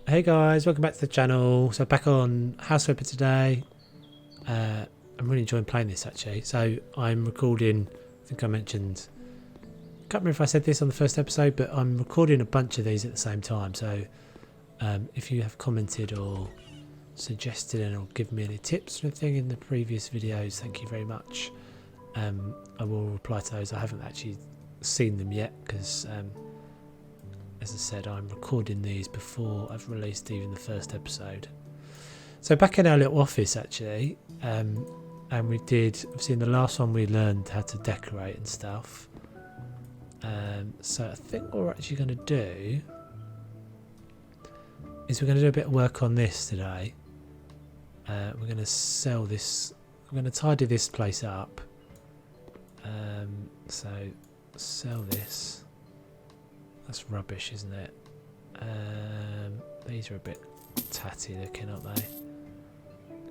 Hey guys, welcome back to the channel. So back on House Flipper today. I'm really enjoying playing this actually. So I'm recording, I think I mentioned, can't remember if I said this on the first episode, but I'm recording a bunch of these at the same time. So if you have commented or suggested and or given me any tips or anything in the previous videos, thank you very much. I will reply to those. I haven't actually seen them yet because as I said, I'm recording these before I've released even the first episode. So back in our little office actually, and we did, obviously in the last one we learned how to decorate and stuff. So I think what we're actually going to do is we're going to do a bit of work on this today. We're going to sell this, we're going to tidy this place up. So sell this. That's rubbish, isn't it? These are a bit tatty looking, aren't they?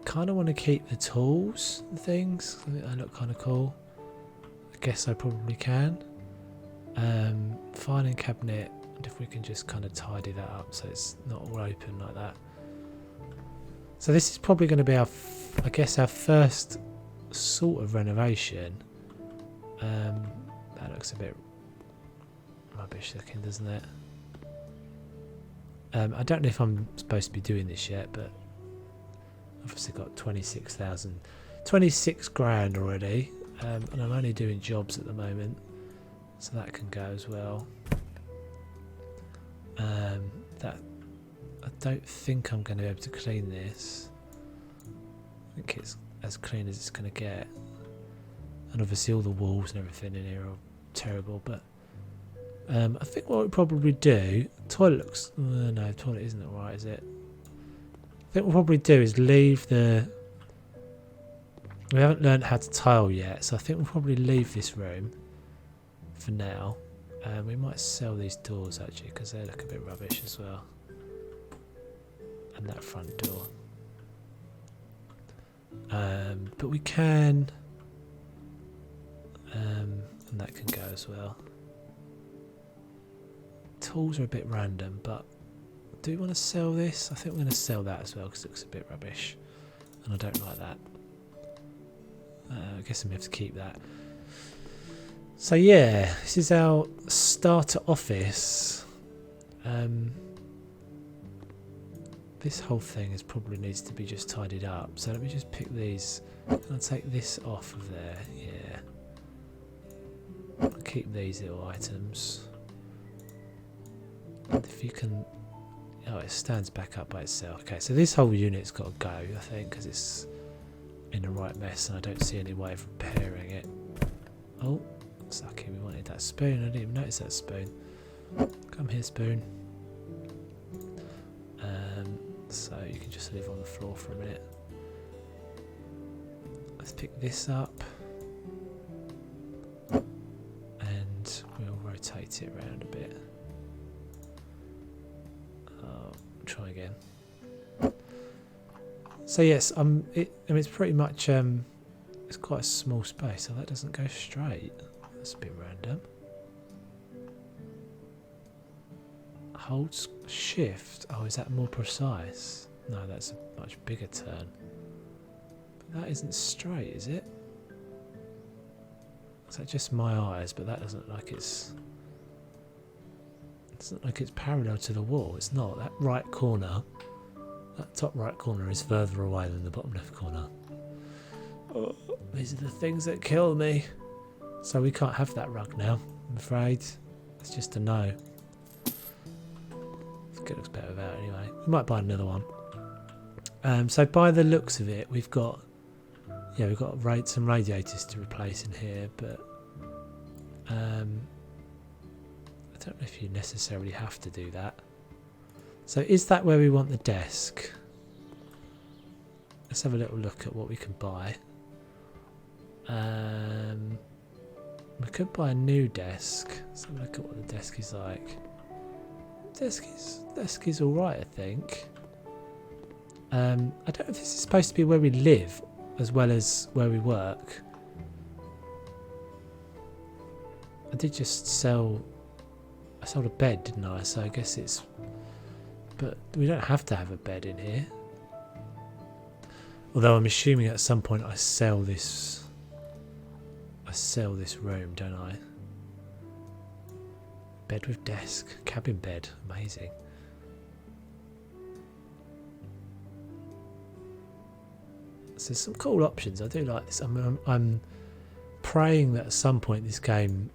Kind of want to keep the tools and things. I think they look kind of cool. I guess I probably can. Filing cabinet, and if we can just kind of tidy that up so it's not all open like that. So this is probably going to be our, I guess, our first sort of renovation. That looks a bit rubbish looking, doesn't it? I don't know if I'm supposed to be doing this yet, but I've obviously got 26 grand already, and I'm only doing jobs at the moment, so that can go as well. That I don't think I'm going to be able to clean this. I think it's as clean as it's going to get, and obviously all the walls and everything in here are terrible, but I think what we'll probably do, toilet looks, no, toilet isn't alright, is it? I think what we'll probably do is leave the, we haven't learned how to tile yet, so I think we'll probably leave this room for now. We might sell these doors actually, because they look a bit rubbish as well. And that front door. But we can, and that can go as well. Tools are a bit random, but do we want to sell this? I think we're going to sell that as well because it looks a bit rubbish and I don't like that. I guess I'm going to have to keep that. So yeah, this is our starter office. This whole thing is probably needs to be just tidied up, so let me just pick these. I'll take this off of there. Yeah, I'll keep these little items. If you can, oh, it stands back up by itself. Okay, so this whole unit's got to go, I think, because it's in the right mess and I don't see any way of repairing it. Oh, sucky, we wanted that spoon. I didn't even notice that spoon. Come here, spoon. So you can just live on the floor for a minute. Let's pick this up and we'll rotate it around a bit. Try again. So yes, I mean it's pretty much it's quite a small space, so that doesn't go straight. That's a bit random. Hold shift. Oh, is that more precise? No, that's a much bigger turn. But that isn't straight, is it? Is that just my eyes? But that doesn't look like it's. It's not like it's parallel to the wall. It's not. That right corner, that top right corner is further away than the bottom left corner. Oh, these are the things that kill me. So we can't have that rug now, I'm afraid. It's just a no. It looks better without anyway. We might buy another one. So by the looks of it, we've got, yeah, we've got some radiators to replace in here, but I don't know if you necessarily have to do that. So is that where we want the desk? Let's have a little look at what we can buy. We could buy a new desk. Let's have a look at what the desk is like. Desk is alright, I think. I don't know if this is supposed to be where we live as well as where we work. I did just sell, I sold a bed, didn't I? So I guess it's but we don't have to have a bed in here. Although I'm assuming at some point I sell this room, don't I? Bed with desk, cabin bed, amazing. So there's some cool options. I do like this. I'm praying that at some point this game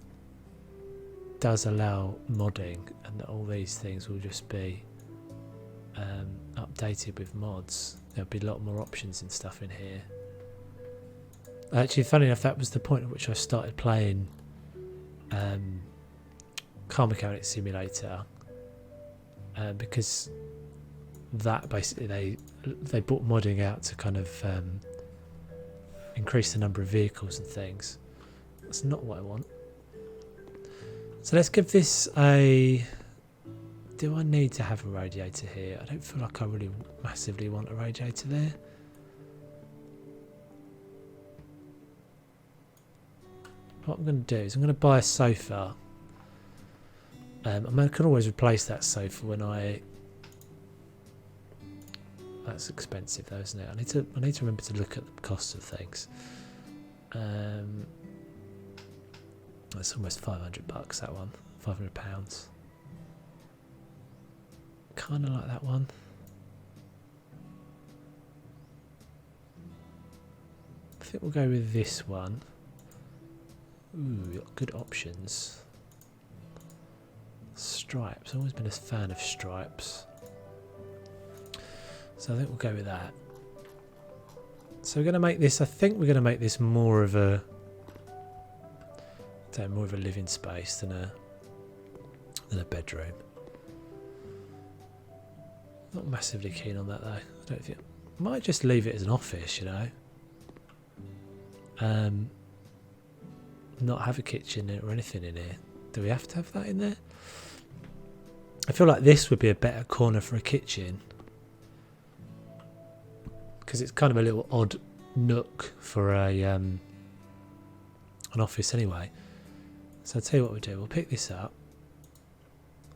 does allow modding, and that all these things will just be updated with mods. There'll be a lot more options and stuff in here. Actually, funny enough, that was the point at which I started playing Car Mechanic Simulator, because that basically they brought modding out to kind of increase the number of vehicles and things. That's not what I want. So let's give this a... Do I need to have a radiator here? I don't feel like I really massively want a radiator there. What I'm going to do is I'm going to buy a sofa. I can always replace that sofa when I... That's expensive though, isn't it? I need to remember to look at the cost of things. That's almost $500, that one. £500. Kind of like that one. I think we'll go with this one. Ooh, good options. Stripes. I've always been a fan of stripes. So I think we'll go with that. So we're going to make this, I think we're going to make this more of a living space than a bedroom. Not massively keen on that though. I don't think, I might just leave it as an office, you know. Not have a kitchen or anything in here. Do we have to have that in there? I feel like this would be a better corner for a kitchen, because it's kind of a little odd nook for a an office anyway. So I'll tell you what we'll do. We'll pick this up.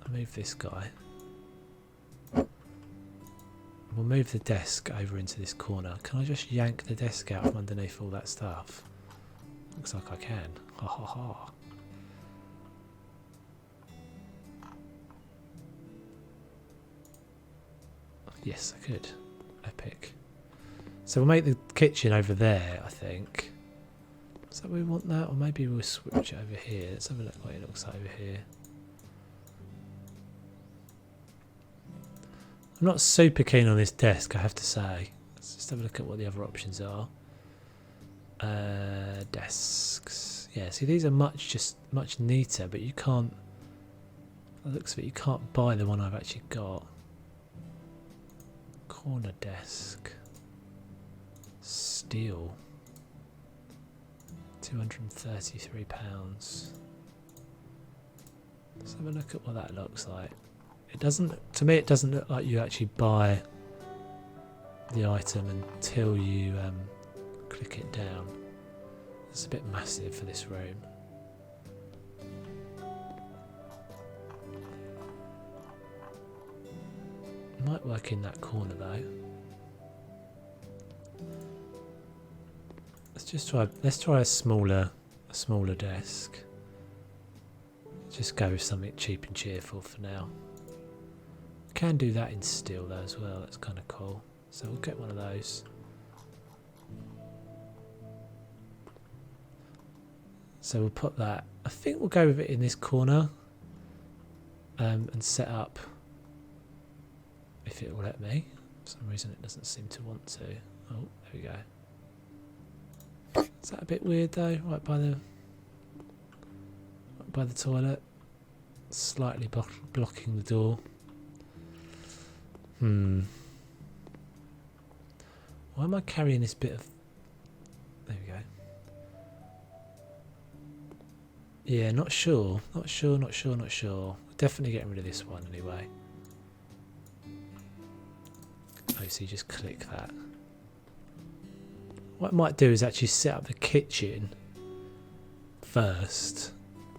I'll move this guy. We'll move the desk over into this corner. Can I just yank the desk out from underneath all that stuff? Looks like I can. Ha ha ha. Yes, I could. Epic. So we'll make the kitchen over there, I think. Is that where we want that? Or maybe we'll switch it over here. Let's have a look what it looks like over here. I'm not super keen on this desk, I have to say. Let's just have a look at what the other options are. Desks. Yeah, see, these are much neater, but you can't... By the looks of it, you can't buy the one I've actually got. Corner desk. Steel. £233. Let's have a look at what that looks like. It doesn't, to me, it doesn't look like you actually buy the item until you click it down. It's a bit massive for this room. Might work in that corner though. Let's try a smaller desk. Just go with something cheap and cheerful for now. Can do that in steel though as well. That's kind of cool. So we'll get one of those. So we'll put that. I think we'll go with it in this corner, and set up. If it will let me. For some reason it doesn't seem to want to. Oh, there we go. Is that a bit weird though? Right by the toilet. Slightly blocking the door. Why am I carrying this bit of... There we go. Yeah, not sure. Not sure. Definitely getting rid of this one anyway. Oh, so you just click that. What I might do is actually set up the kitchen first,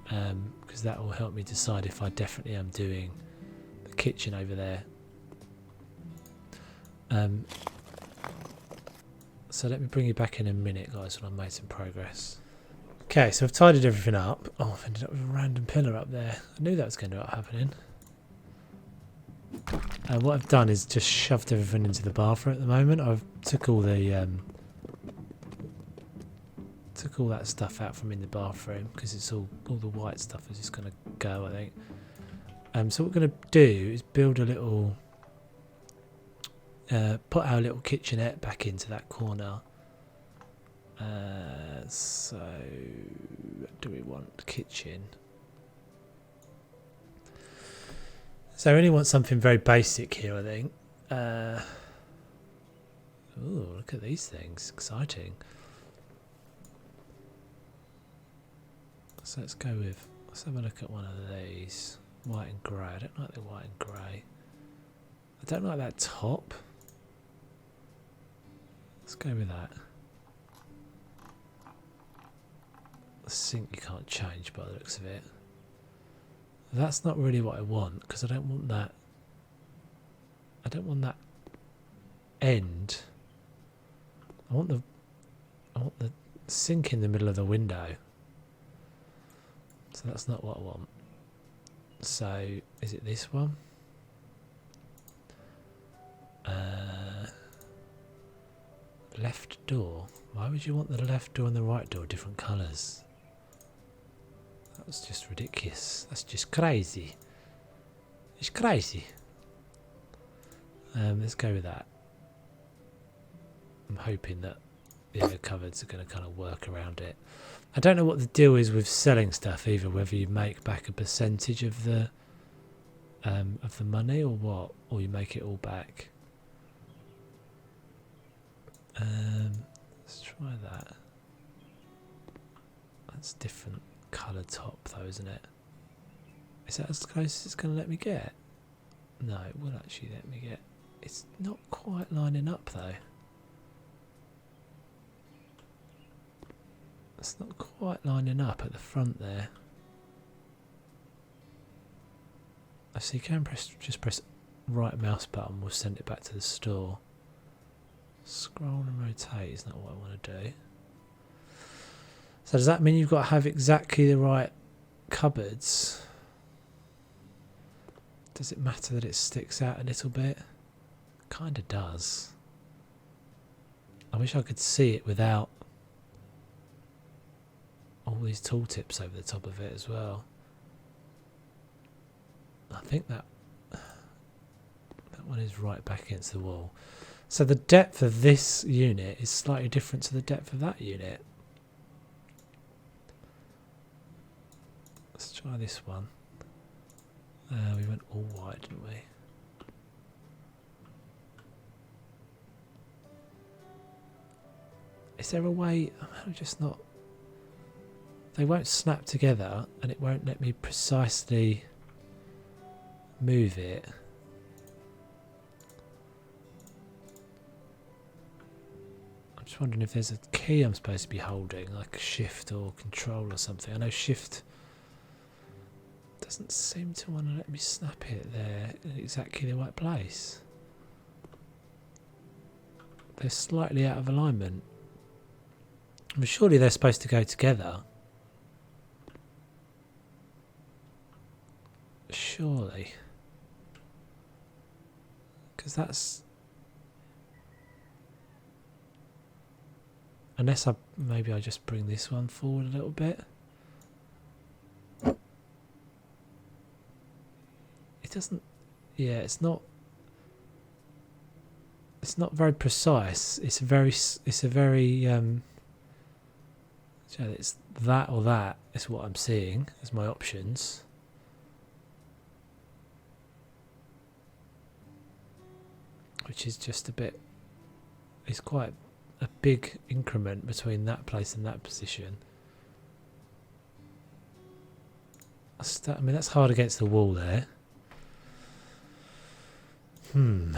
because that will help me decide if I definitely am doing the kitchen over there. So let me bring you back in a minute, guys, when I've made some progress. Okay, so I've tidied everything up. Oh, I've ended up with a random pillar up there. I knew that was going to end up happening. And what I've done is just shoved everything into the bathroom at the moment. I've took all the took all that stuff out from in the bathroom because it's all the white stuff is just going to go, I think. So what we're going to do is build a little, put our little kitchenette back into that corner. So what do we want? The kitchen. So I really want something very basic here, I think. Oh, look at these things. Exciting. So let's go with, let's have a look at one of these. White and grey. I don't like the white and grey. I don't like that top. Let's go with that. The sink you can't change by the looks of it. That's not really what I want because I don't want that. I don't want that end. I want the sink in the middle of the window. So that's not what I want. So is it this one? Left door. Why would you want the left door and the right door different colours? That's just ridiculous. That's just crazy. It's crazy. Let's go with that. I'm hoping that the other cupboards are going to kind of work around it. I don't know what the deal is with selling stuff either, whether you make back a percentage of the money or what, or you make it all back. Let's try that. That's different colour top though, isn't it? Is that as close as it's going to let me get? No, it will actually let me get. It's not quite lining up though. It's not quite lining up at the front there. So you can just press right mouse button, we'll send it back to the store. Scroll and rotate is not what I want to do. So does that mean you've got to have exactly the right cupboards? Does it matter that it sticks out a little bit? Kinda does. I wish I could see it without all these tooltips over the top of it as well. I think that one is right back against the wall. So the depth of this unit is slightly different to the depth of that unit. Let's try this one. We went all white, didn't we? Is there a way? I'm just not. They won't snap together, and it won't let me precisely move it. I'm just wondering if there's a key I'm supposed to be holding, like shift or control or something. I know shift doesn't seem to want to let me snap it there in exactly the right place. They're slightly out of alignment. I mean, surely they're supposed to go together. Surely. Because that's... Unless maybe I just bring this one forward a little bit. It doesn't... Yeah, it's not very precise. It's a very... It's that or that is what I'm seeing as my options. Which is just a bit... It's quite a big increment between that place and that position. I mean, that's hard against the wall there. And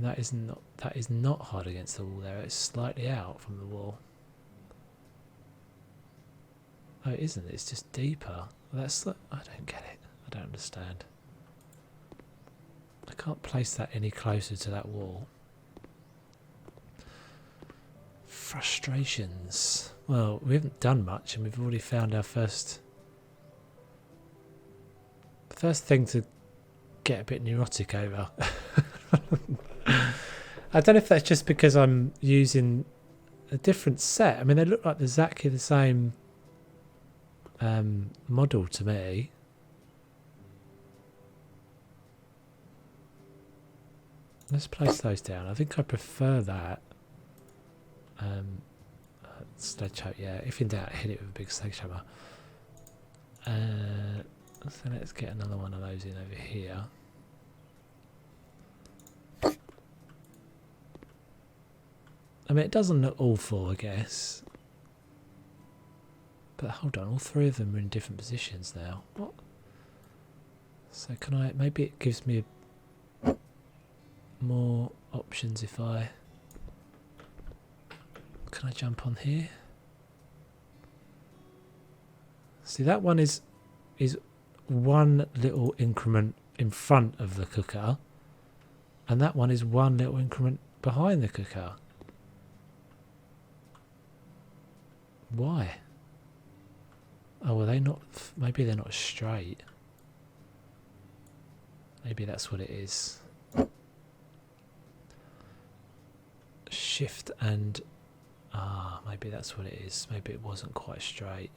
that is not hard against the wall there. It's slightly out from the wall. Oh, it isn't. It's just deeper. I don't get it. I don't understand. I Can't place that any closer to that wall. Frustrations. Well, we haven't done much and we've already found our first thing to get a bit neurotic over. I don't know if that's just because I'm using a different set. I mean, they look like exactly the same model to me. Let's place those down. I think I prefer that. Sledgehammer, yeah. If in doubt, hit it with a big sledgehammer. So let's get another one of those in over here. I mean, it doesn't look awful, I guess. But hold on, all three of them are in different positions now. What? So can I... Maybe it gives me more options if I... Can I jump on here? See, that one is one little increment in front of the cooker. And that one is one little increment behind the cooker. Why? Oh, are they not... Maybe they're not straight. Maybe that's what it is. Shift and... Ah, maybe that's what it is. Maybe it wasn't quite straight.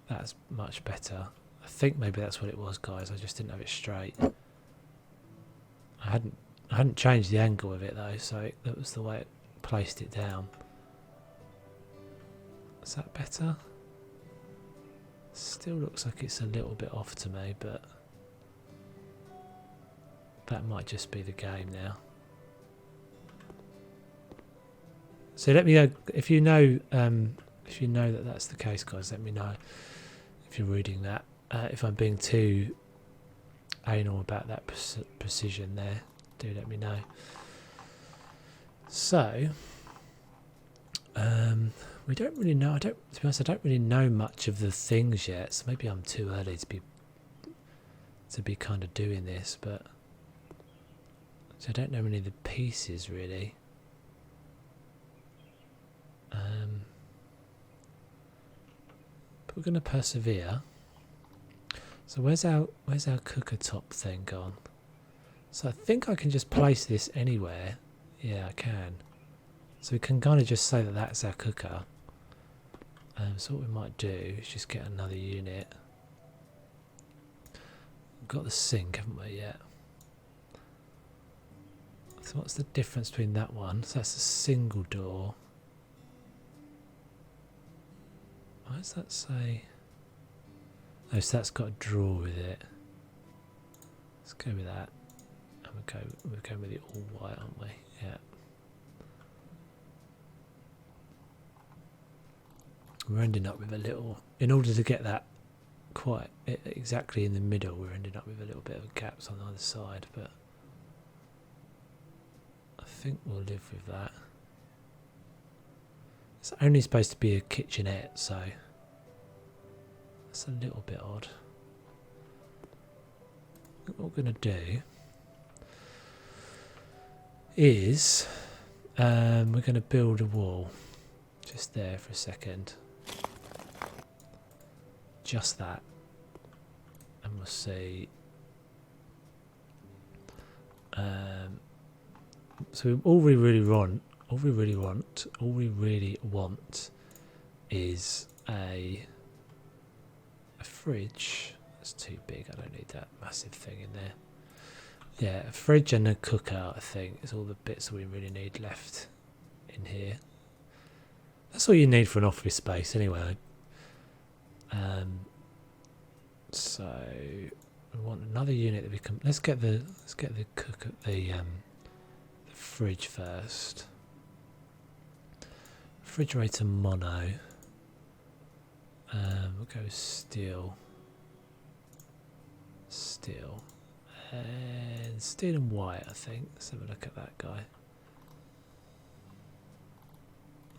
That's much better. I think maybe that's what it was, guys. I just didn't have it straight. I hadn't changed the angle of it though, so that was the way it placed it down. Is that better? Still looks like it's a little bit off to me, but that might just be the game now. So let me know if you know that that's the case, guys. Let me know if you're reading that. If I'm being too anal about that precision there, do let me know. So we don't really know. To be honest, I don't really know much of the things yet. So maybe I'm too early to be kind of doing this, but so I don't know any of the pieces really. But we're going to persevere. So where's our cooker top thing gone? So I think I can just place this anywhere. Yeah, I can. So we can kind of just say that that's our cooker. So what we might do is just get another unit. We've got the sink, haven't we, yet? So what's the difference between that one? So that's a single door. Why does that say? Oh, so that's got a drawer with it. Let's go with that. And we're going with it all white, aren't we? Yeah. We're ending up with a little, in order to get that quite exactly in the middle, we're ending up with a little bit of gaps on either side, but I think we'll live with that. It's only supposed to be a kitchenette, so that's a little bit odd. What we're going to do is we're going to build a wall just there for a second. Just that. And we'll see. So all we really want is a fridge. That's too big. I don't need that massive thing in there. Yeah, a fridge and a cooker, I think, is all the bits that we really need left in here. That's all you need for an office space anyway. So we want another unit that we can. Let's get the cooker, the fridge first. Refrigerator mono. We'll go steel, and steel and white. I think. Let's have a look at that guy.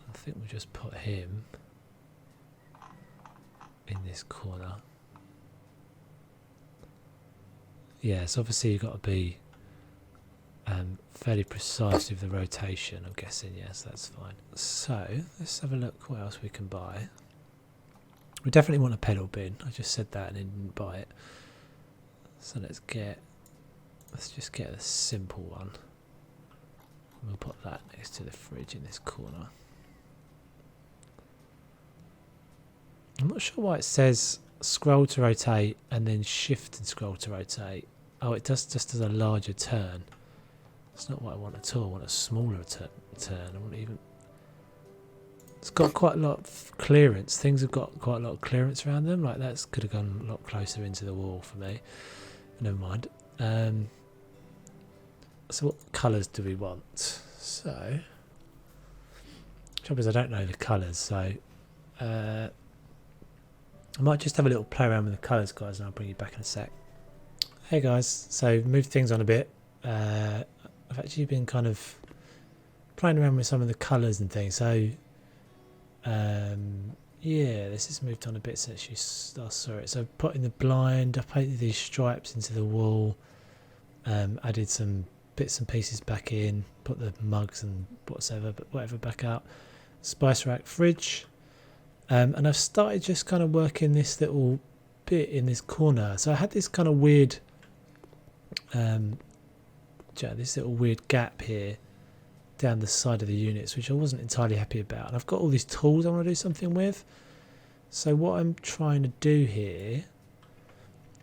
I think we'll just put him in this corner. Yes, obviously you've got to be fairly precise with the rotation, I'm guessing. Yes, that's fine. So let's have a look what else we can buy. We definitely want a pedal bin. I just said that and didn't buy it. So let's just get a simple one. We'll put that next to the fridge in this corner. I'm not sure why it says scroll to rotate and then shift and scroll to rotate. Oh, it does just as a larger turn. That's not what I want at all. I want a smaller turn. I want even. It's got quite a lot of clearance. Things have got quite a lot of clearance around them. Like that could have gone a lot closer into the wall for me. Never mind. So what colours do we want? So, trouble is I don't know the colours. So I might just have a little play around with the colours, guys, and I'll bring you back in a sec. Hey guys, so moved things on a bit. I've actually been kind of playing around with some of the colours and things. So yeah, this has moved on a bit since you last saw it. So putting the blind, I painted these stripes into the wall, added some bits and pieces back in, put the mugs and whatever back out. Spice rack, fridge, and I've started just kind of working this little bit in this corner. So I had this kind of weird this little weird gap here down the side of the units, which I wasn't entirely happy about. And I've got all these tools I want to do something with. So what I'm trying to do here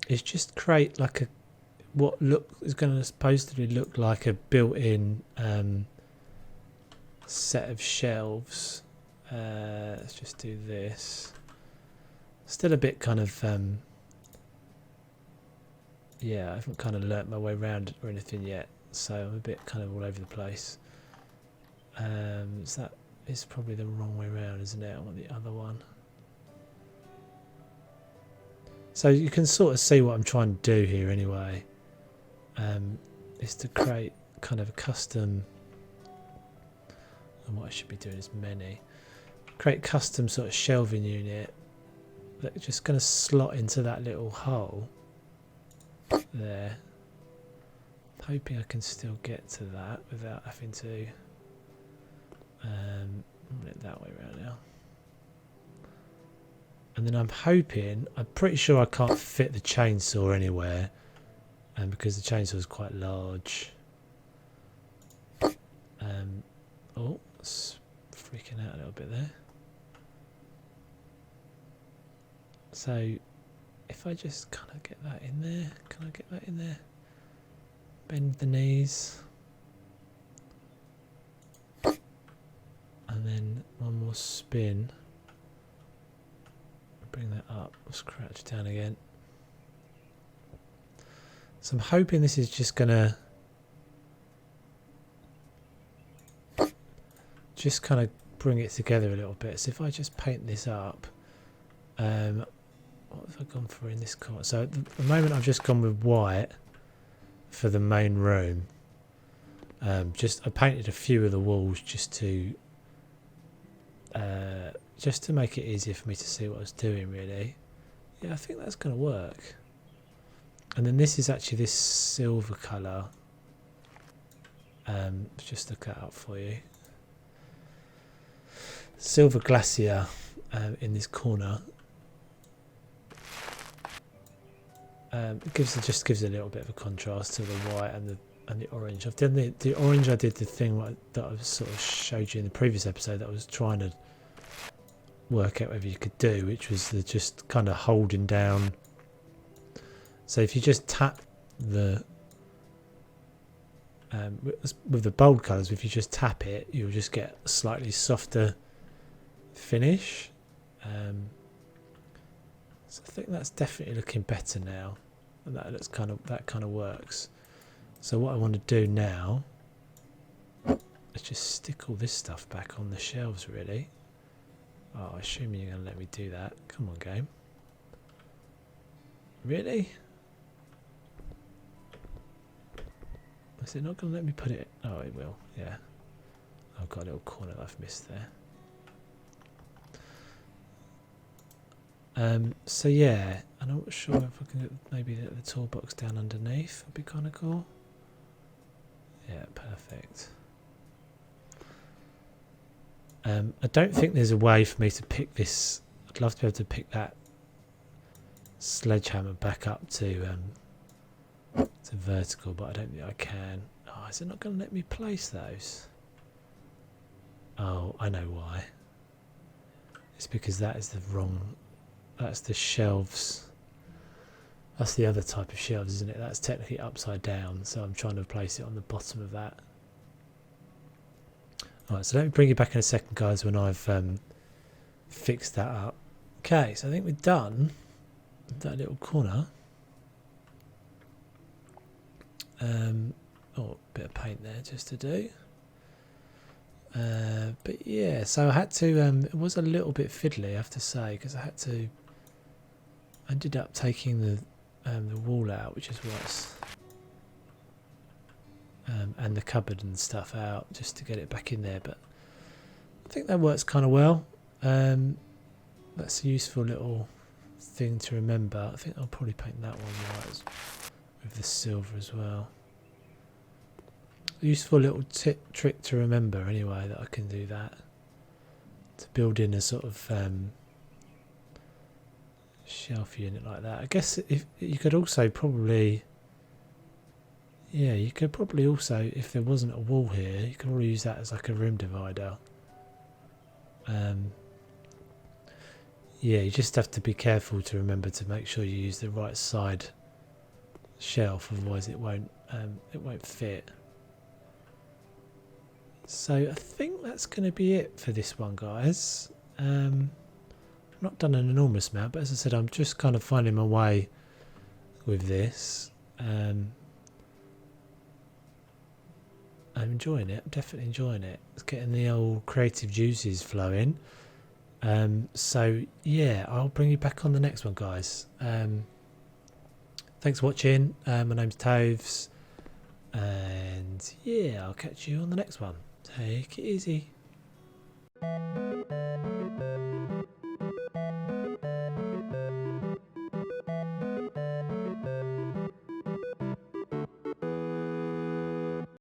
is just create like what is going to supposedly look like a built-in set of shelves. Let's just do this. Still a bit kind of yeah, I haven't kind of learnt my way around it or anything yet, so I'm a bit kind of all over the place. So that is probably the wrong way around, isn't it? I want the other one. So you can sort of see what I'm trying to do here anyway. Is to create kind of a custom, and what I should be doing is create custom sort of shelving unit that's just going to slot into that little hole there. I'm hoping I can still get to that without having to put it that way around now. And then I'm pretty sure I can't fit the chainsaw anywhere, and because the chainsaw is quite large. Oh, it's freaking out a little bit there. So if I just kind of get that in there, can I get that in there? Bend the knees. And then one more spin. Bring that up, scratch down again. So I'm hoping this is just gonna kind of bring it together a little bit. So if I just paint this up, what have I gone for in this corner? So at the moment I've just gone with white for the main room. I painted a few of the walls just to make it easier for me to see what I was doing, really. Yeah, I think that's going to work. And then this is actually this silver colour. Just look that up for you. Silver glacier in this corner. It just gives a little bit of a contrast to the white and the orange. I've done the orange. I did the thing that I sort of showed you in the previous episode that I was trying to work out whether you could do, which was just kind of holding down. So if you just tap the with the bold colours, if you just tap it, you'll just get a slightly softer finish. So I think that's definitely looking better now, and that kind of works. So what I want to do now is just stick all this stuff back on the shelves, really. Oh, assuming you're going to let me do that. Come on, game. Really? Is it not going to let me put it? Oh, it will. Yeah. I've got a little corner that I've missed there. So yeah, I'm not sure if I can get maybe the toolbox down underneath. Would be kind of cool. Yeah, perfect. I don't think there's a way for me to pick this. I'd love to be able to pick that sledgehammer back up to vertical, but I don't think I can. Oh, is it not going to let me place those? Oh, I know why. It's because that is the wrong. That's the shelves. That's the other type of shelves, isn't it? That's technically upside down, so I'm trying to place it on the bottom of that. Alright, so let me bring you back in a second, guys, when I've fixed that up. Okay, so I think we're done with that little corner. Oh, a bit of paint there just to do. But yeah, so I had to, it was a little bit fiddly, I have to say, because I ended up taking the wall out, which is worse. And the cupboard and stuff out just to get it back in there, but I think that works kind of well. That's a useful little thing to remember. I think I'll probably paint that one white with the silver as well. A useful little trick to remember anyway, that I can do that to build in a sort of shelf unit like that. I guess if you could also probably, yeah, you could probably also, if there wasn't a wall here, you could probably use that as like a room divider. Yeah, you just have to be careful to remember to make sure you use the right side shelf, otherwise it won't fit. So I think that's going to be it for this one, guys. I've not done an enormous amount, but as I said, I'm just kind of finding my way with this. I'm enjoying it. I'm definitely enjoying it. It's getting the old creative juices flowing. So yeah, I'll bring you back on the next one, guys. Thanks for watching. My name's Toves, and yeah, I'll catch you on the next one. Take it easy.